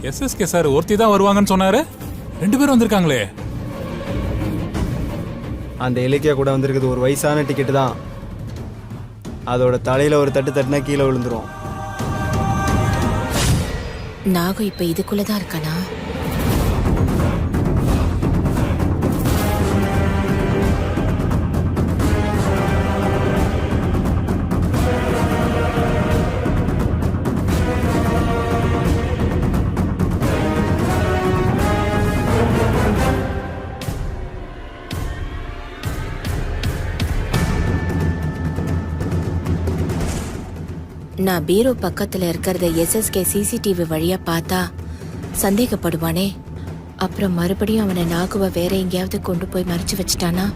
SSK sir ஒருத்தி தான் வருவாங்கன்னு சொன்னாரு, 2 பேரும் வந்திருக்காங்களே. அந்த இலக்கியா கூட வந்திருக்குது ஒரு வயசான டிக்கெட்டு தான். அதோட தலையில ஒரு தட்டு தட்டுனா கீழே விழுந்துரும். நாகம் இப்ப இதுக்குள்ளதான் இருக்கானா? நான் பீரோ பக்கத்துல இருக்கிறத எஸ்எஸ்கே சிசிடிவி வழியா பார்த்தா சந்தேகப்படுவானே. அப்புறம் மறுபடியும் அவனை நாகுவ வேற எங்கேயாவது கொண்டு போய் மறைச்சு வச்சுட்டானா?